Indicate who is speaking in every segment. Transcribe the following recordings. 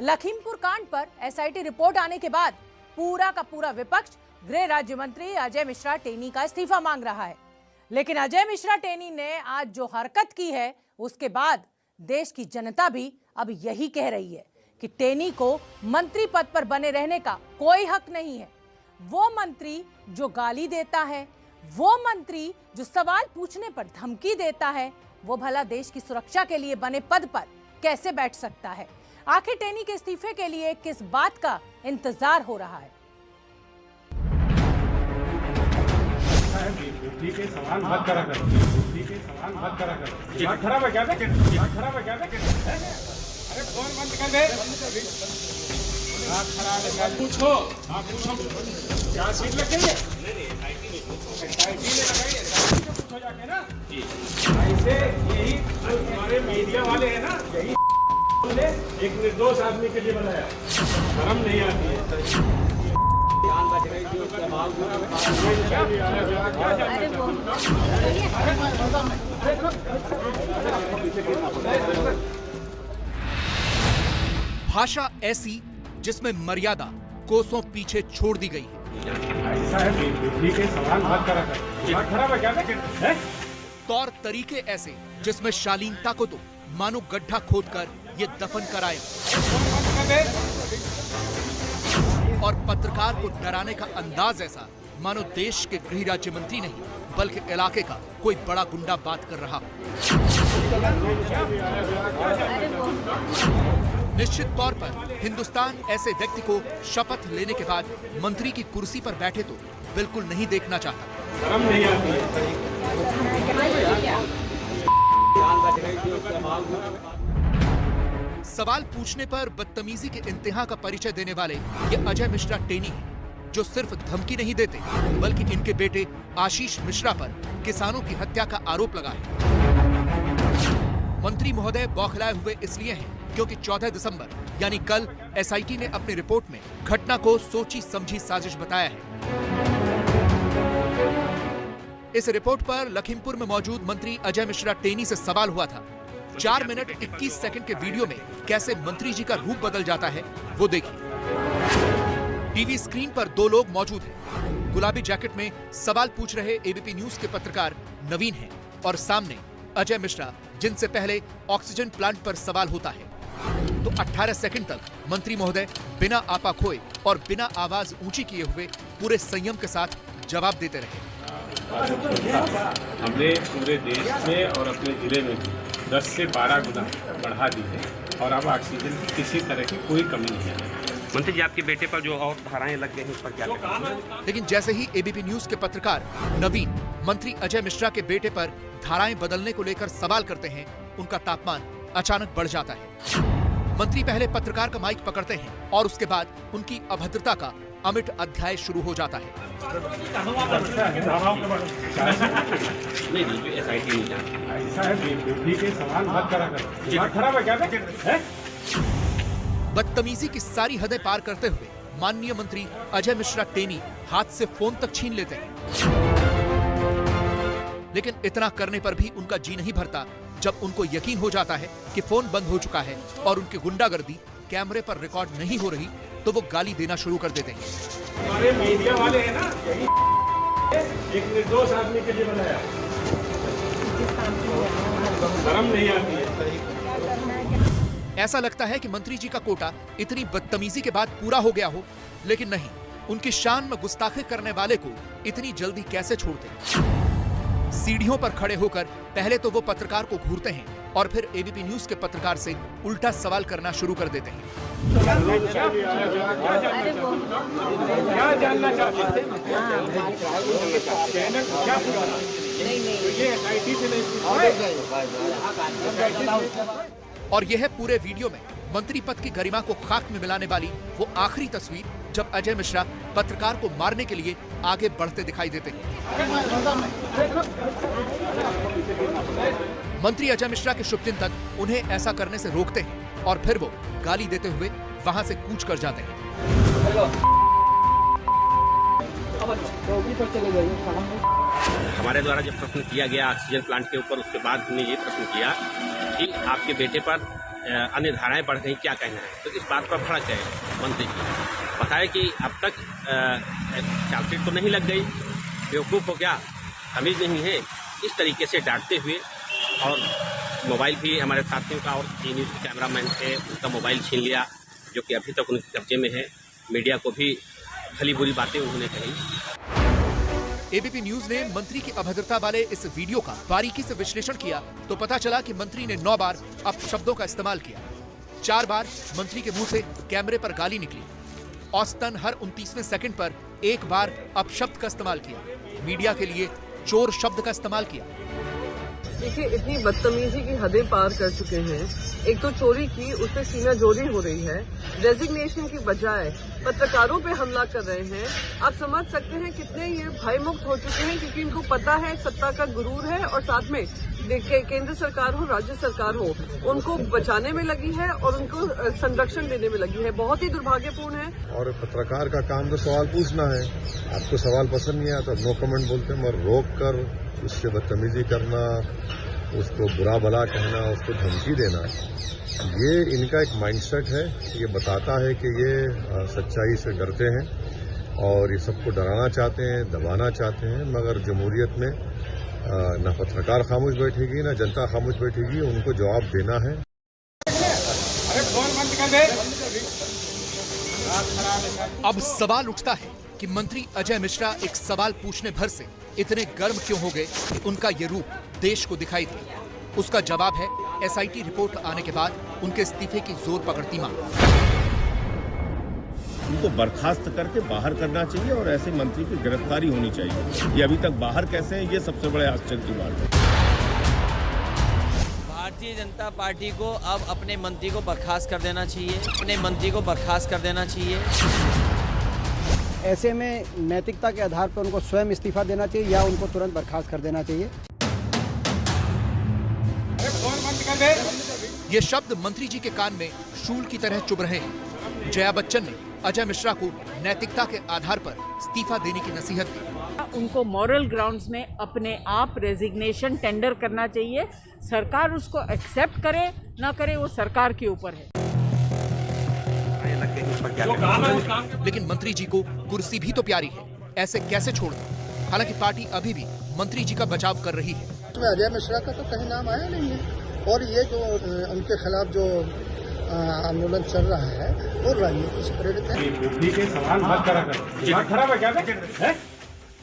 Speaker 1: लखीमपुर कांड पर SIT report आने के बाद पूरा का पूरा विपक्ष गृह राज्य मंत्री अजय मिश्रा टेनी का इस्तीफा मांग रहा है। लेकिन अजय मिश्रा टेनी ने आज जो हरकत की है उसके बाद देश की जनता भी अब यही कह रही है कि टेनी को मंत्री पद पर बने रहने का कोई हक नहीं है। वो मंत्री जो गाली देता है, वो मंत्री जो सवाल पूछने पर धमकी देता है, वो भला देश की सुरक्षा के लिए बने पद पर कैसे बैठ सकता है? आखिर टेनी के इस्तीफे के लिए किस बात का इंतजार हो रहा है?
Speaker 2: बुद्धि के सवाल मत करा करो, बुद्धि के सवाल मत करा करो। दिमाग खराब है क्या? दिमाग खराब है क्या? अरे फोन बंद कर दे। दिमाग खराब है क्या? पूछो, आप पूछो क्या सीट लग गई है? नहीं, पूछो जाके ना। ऐसे यही हमारे मीडिया वाले हैं ना, यही एक निर्दोष आदमी के लिए बनाया, शर्म नहीं आती है।
Speaker 3: भाषा ऐसी जिसमें मर्यादा कोसों पीछे छोड़ दी गई है।
Speaker 2: ऐसा है, बुद्धि के सवाल मत करा कर। दिमाग खराब है क्या?
Speaker 3: तौर तरीके ऐसे जिसमें शालीनता को तो मानो गड्ढा खोदकर ये दफन कराया और पत्रकार को डराने का अंदाज ऐसा मानो देश के गृह राज्य मंत्री नहीं बल्कि इलाके का कोई बड़ा गुंडा बात कर रहा हो। निश्चित तौर पर हिंदुस्तान ऐसे व्यक्ति को शपथ लेने के बाद मंत्री की कुर्सी पर बैठे तो बिल्कुल नहीं देखना चाहता।
Speaker 2: शर्म नहीं आती है।
Speaker 3: सवाल पूछने पर बदतमीजी के इंतहा का परिचय देने वाले ये अजय मिश्रा टेनी हैं, जो सिर्फ धमकी नहीं देते बल्कि इनके बेटे आशीष मिश्रा पर किसानों की हत्या का आरोप लगा है। मंत्री महोदय बौखलाए हुए इसलिए हैं क्योंकि 14 दिसंबर यानी कल एसआईटी ने अपनी रिपोर्ट में घटना को सोची समझी साजिश बताया है। इस रिपोर्ट पर लखीमपुर में मौजूद मंत्री अजय मिश्रा टेनी से सवाल हुआ था। 4 मिनट 21 सेकंड के वीडियो में कैसे मंत्री जी का रूप बदल जाता है वो देखिए। टीवी स्क्रीन पर 2 लोग मौजूद हैं। गुलाबी जैकेट में सवाल पूछ रहे एबीपी न्यूज के पत्रकार नवीन हैं और सामने अजय मिश्रा, जिनसे पहले ऑक्सीजन प्लांट पर सवाल होता है तो 18 सेकंड तक मंत्री महोदय बिना आपा खोए और बिना आवाज ऊंची किए हुए पूरे संयम के साथ जवाब देते रहे।
Speaker 2: हमने पूरे देश में और अपने जिले में 10 से 12 गुना बढ़ा दी है और अब ऑक्सीजन की किसी तरह की कोई कमी नहीं है।
Speaker 4: मंत्री जी, आपके बेटे पर जो और धाराएं लग गई हैं उस पर क्या करेंगे?
Speaker 3: लेकिन जैसे ही एबीपी न्यूज के पत्रकार नवीन मंत्री अजय मिश्रा के बेटे पर धाराएं बदलने को लेकर सवाल करते हैं, उनका तापमान अचानक बढ़ जाता है। मंत्री पहले पत्रकार का माइक पकड़ते हैं और उसके बाद उनकी अभद्रता का अमिट अध्याय शुरू हो जाता है।
Speaker 2: ऐसा है, बुद्धि के सवाल मत करा करो। दिमाग खराब है क्या?
Speaker 3: बदतमीजी की सारी हदें पार करते हुए माननीय मंत्री अजय मिश्रा टेनी हाथ से फोन तक छीन लेते हैं। लेकिन इतना करने पर भी उनका जी नहीं भरता जब उनको यकीन हो जाता है कि फोन बंद हो चुका है और उनकी गुंडागर्दी कैमरे पर रिकॉर्ड नहीं हो रही तो वो गाली देना शुरू कर देते हैं।
Speaker 2: हमारे मीडिया वाले हैं ना, यही एक निर्दोष आदमी के लिए बनाया, शर्म नहीं आती है।
Speaker 3: ऐसा लगता है कि मंत्री जी का कोटा इतनी बदतमीजी के बाद पूरा हो गया हो, लेकिन नहीं, उनकी शान में गुस्ताखी करने वाले को इतनी जल्दी कैसे छोड़ते? सीढ़ियों पर खड़े होकर पहले तो वो पत्रकार को घूरते हैं और फिर एबीपी न्यूज के पत्रकार से उल्टा सवाल करना शुरू कर देते हैं।
Speaker 2: क्या जानना चाहते हैं?
Speaker 3: और यह है पूरे वीडियो में मंत्री पद की गरिमा को खाक में मिलाने वाली वो आखिरी तस्वीर जब अजय मिश्रा पत्रकार को मारने के लिए आगे बढ़ते दिखाई देते हैं। मंत्री अजय मिश्रा के शुभचिंतक उन्हें ऐसा करने से रोकते हैं और फिर वो गाली देते हुए वहां से कूच कर जाते हैं।
Speaker 4: हमारे द्वारा जब प्रश्न किया गया ऑक्सीजन प्लांट के ऊपर, उसके बाद हमने ये प्रश्न किया कि आपके बेटे पर अन्य धाराएं बढ़ गई, क्या कहना है? तो इस बात पर भड़क गए मंत्री जी, बताया कि अब तक चार्जशीट तो नहीं लग गई, बेवकूफ़ हो गया, तमीज़ नहीं है, इस तरीके से डांटते हुए। और मोबाइल भी हमारे साथियों का और जी न्यूज़ के कैमरामैन थे, उनका मोबाइल छीन लिया, जो कि अभी तक उनके कब्जे में है। मीडिया को भी भली बुरी बातें उन्होंने कही।
Speaker 3: एबीपी न्यूज ने मंत्री की अभद्रता वाले इस वीडियो का बारीकी से विश्लेषण किया तो पता चला कि मंत्री ने 9 बार अपशब्दों का इस्तेमाल किया। 4 बार मंत्री के मुंह से कैमरे पर गाली निकली। औसतन हर 29वें सेकंड पर 1 बार अपशब्द का इस्तेमाल किया। मीडिया के लिए चोर शब्द का इस्तेमाल किया।
Speaker 5: देखिए, इतनी बदतमीजी की हदें पार कर चुके हैं। एक तो चोरी की, उसमें सीना जोरी हो रही है। रेजिग्नेशन की बजाय पत्रकारों पे हमला कर रहे हैं। आप समझ सकते हैं कितने ये भयमुक्त हो चुके हैं, क्योंकि इनको पता है सत्ता का गुरूर है और साथ में केंद्र सरकार हो, राज्य सरकार हो, उनको बचाने में लगी है और उनको संरक्षण देने में लगी है। बहुत ही दुर्भाग्यपूर्ण है।
Speaker 6: और पत्रकार का काम तो सवाल पूछना है। आपको सवाल पसंद नहीं आया तो नो कमेंट बोलते हैं, मगर रोक कर उससे बदतमीजी करना, उसको बुरा भला कहना, उसको धमकी देना, ये इनका एक माइंडसेट है। ये बताता है कि ये सच्चाई से डरते हैं और ये सबको डराना चाहते हैं, दबाना चाहते हैं। मगर जमहूरियत में न पत्रकार खामोश बैठेगी, न जनता खामोश बैठेगी, उनको जवाब देना है।
Speaker 2: अरे फोन बंद कर दे।
Speaker 3: अब सवाल उठता है कि मंत्री अजय मिश्रा एक सवाल पूछने भर से इतने गर्म क्यों हो गए कि उनका ये रूप देश को दिखाई दे। उसका जवाब है एसआईटी रिपोर्ट आने के बाद उनके इस्तीफे की जोर पकड़ती मांग।
Speaker 7: उनको बर्खास्त करके बाहर करना चाहिए और ऐसे मंत्री की गिरफ्तारी होनी चाहिए। ये अभी तक बाहर कैसे हैं, ये सबसे बड़े आश्चर्य की बात है।
Speaker 8: भारतीय जनता पार्टी को अब अपने मंत्री को बर्खास्त कर देना चाहिए। अपने मंत्री को बर्खास्त कर देना चाहिए।
Speaker 9: ऐसे में नैतिकता के आधार पर उनको स्वयं इस्तीफा देना चाहिए या उनको तुरंत बर्खास्त कर देना चाहिए।
Speaker 2: अरे फोन बंद कर दे।
Speaker 3: ये शब्द मंत्री जी के कान में शूल की तरह चुभ रहे हैं। जया बच्चन ने अजय मिश्रा को नैतिकता के आधार पर इस्तीफा देने की नसीहत दी।
Speaker 10: उनको मॉरल ग्राउंड्स में अपने आप रेजिग्नेशन टेंडर करना चाहिए। सरकार उसको एक्सेप्ट करे ना करे वो सरकार के ऊपर है।
Speaker 3: लेकिन मंत्री जी को कुर्सी भी तो प्यारी है, ऐसे कैसे छोड़ दें? हालांकि पार्टी अभी भी मंत्री जी का बचाव कर रही है।
Speaker 9: अजय मिश्रा का तो कहीं नाम आया नहीं है और ये जो उनके खिलाफ जो आंदोलन चल रहा है वो राजनीति से प्रेरित है।
Speaker 2: ठीक है, सवाल मत करा कर। दिमाग खराब है क्या?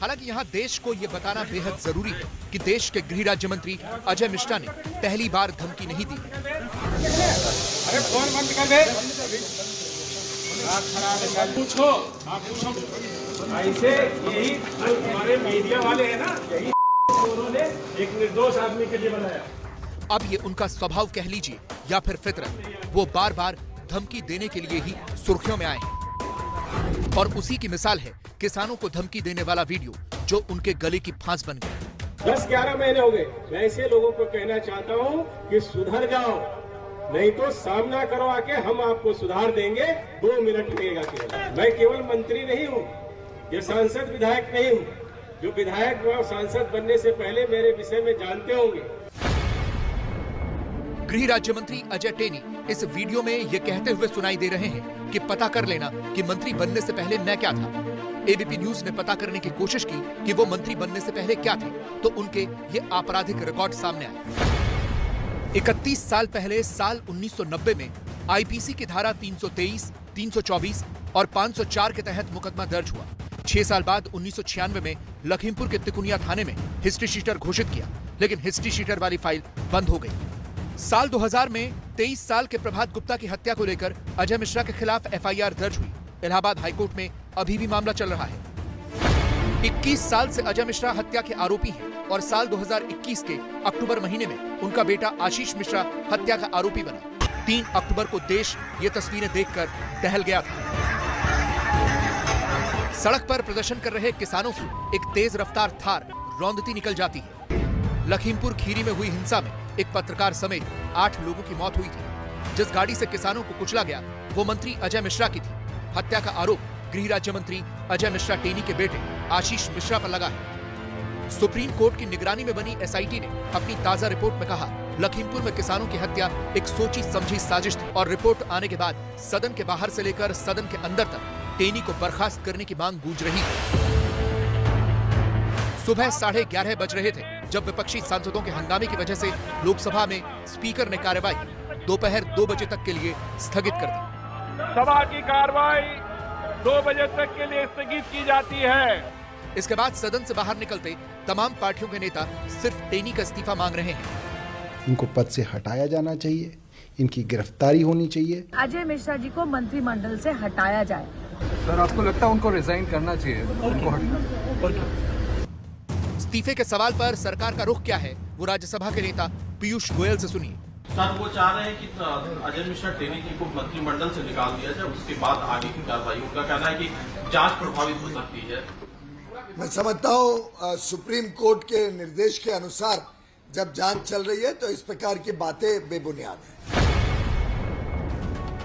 Speaker 3: हालांकि यहाँ देश को ये बताना बेहद जरूरी है कि देश के गृह राज्य मंत्री अजय मिश्रा ने पहली बार धमकी नहीं दी।
Speaker 2: अरे फोन बंद कर दे। पूछो, आप पूछो। ऐसे यही जो हमारे मीडिया वाले हैं ना, यही उन्होंने एक निर्दोष आदमी के लिए बनाया।
Speaker 3: अब ये उनका स्वभाव कह लीजिए या फिर फितरत, वो बार बार धमकी देने के लिए ही सुर्खियों में आए हैं। और उसी की मिसाल है किसानों को धमकी देने वाला वीडियो जो उनके गले की फांस बन गया।
Speaker 2: 10-11 महीने हो गए। मैं ऐसे लोगों को कहना चाहता हूँ कि सुधर जाओ, नहीं तो सामना करो आके, हम आपको सुधार देंगे। 2 मिनट लगेगा केवल। मैं केवल मंत्री नहीं हूँ, ये सांसद विधायक नहीं हूँ। जो विधायक व सांसद बनने से पहले मेरे विषय में जानते होंगे।
Speaker 3: गृह राज्य मंत्री अजय टेनी इस वीडियो में ये कहते हुए सुनाई दे रहे हैं कि पता कर लेना कि मंत्री बनने से पहले मैं क्या था। एबीपी न्यूज ने पता करने की कोशिश की कि वो मंत्री बनने से पहले क्या थे, तो उनके ये आपराधिक रिकॉर्ड सामने आए। 31 साल पहले साल 1990 में आईपीसी की धारा 323, 324 और 504 के तहत मुकदमा दर्ज हुआ। 6 साल बाद 1996 में लखीमपुर के तिकुनिया थाने में हिस्ट्री शीटर घोषित किया, लेकिन हिस्ट्री शीटर वाली फाइल बंद हो गई। साल 2000 में 23 साल के प्रभात गुप्ता की हत्या को लेकर अजय मिश्रा के खिलाफ एफआईआर दर्ज हुई। इलाहाबाद हाईकोर्ट में अभी भी मामला चल रहा है। 21 साल से अजय मिश्रा हत्या के आरोपी हैं और साल 2021 के अक्टूबर महीने में उनका बेटा आशीष मिश्रा हत्या का आरोपी बना। 3 अक्टूबर को देश ये तस्वीरें देखकर दहल गया था। सड़क पर प्रदर्शन कर रहे किसानों की एक तेज रफ्तार थार रौंदती निकल जाती है। लखीमपुर खीरी में हुई हिंसा में एक पत्रकार समेत 8 लोगों की मौत हुई थी। जिस गाड़ी से किसानों को कुचला गया वो मंत्री अजय मिश्रा की थी। हत्या का आरोप गृह राज्य मंत्री अजय मिश्रा टेनी के बेटे आशीष मिश्रा पर लगा है। सुप्रीम कोर्ट की निगरानी में बनी एसआईटी ने अपनी ताजा रिपोर्ट में कहा लखीमपुर में किसानों की हत्या एक सोची समझी साजिश थी और रिपोर्ट आने के बाद सदन के बाहर से लेकर सदन के अंदर तक टेनी को बर्खास्त करने की मांग गूंज रही थी। सुबह 11:30 बज रहे थे जब विपक्षी सांसदों के हंगामे की वजह से लोकसभा में स्पीकर ने कार्यवाही दोपहर 2 बजे तक के लिए स्थगित कर दी।
Speaker 2: सभा की कार्रवाई 2 बजे तक के लिए स्थगित की जाती है।
Speaker 3: इसके बाद सदन से बाहर निकलते तमाम पार्टियों के नेता सिर्फ टेनी का इस्तीफा मांग रहे हैं।
Speaker 11: इनको पद से हटाया जाना चाहिए, इनकी गिरफ्तारी होनी चाहिए।
Speaker 12: अजय मिश्रा जी को मंत्रिमंडल से हटाया जाए।
Speaker 13: सर, आपको लगता है उनको रिजाइन करना चाहिए?
Speaker 3: इस्तीफे के सवाल पर सरकार का रुख क्या है, वो राज्यसभा के नेता पीयूष गोयल से सुनिए।
Speaker 14: सर, वो चाह रहे हैं कि अजय मिश्रा टेनी जी को मंत्रिमंडल से निकाल दिया जाए, उसके बाद आगे की कार्रवाई। उनका कहना है कि जांच प्रभावित हो सकती है।
Speaker 15: मैं समझता हूँ सुप्रीम कोर्ट के निर्देश के अनुसार जब जांच चल रही है तो इस प्रकार की बातें बेबुनियाद है।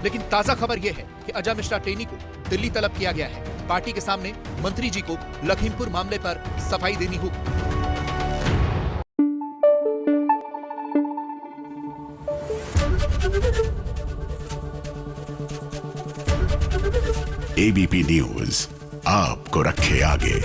Speaker 3: लेकिन ताजा खबर यह है कि अजय मिश्रा टेनी को दिल्ली तलब किया गया है। पार्टी के सामने मंत्री जी को लखीमपुर मामले पर सफाई देनी होगी।
Speaker 16: ABP न्यूज आपको रखे आगे।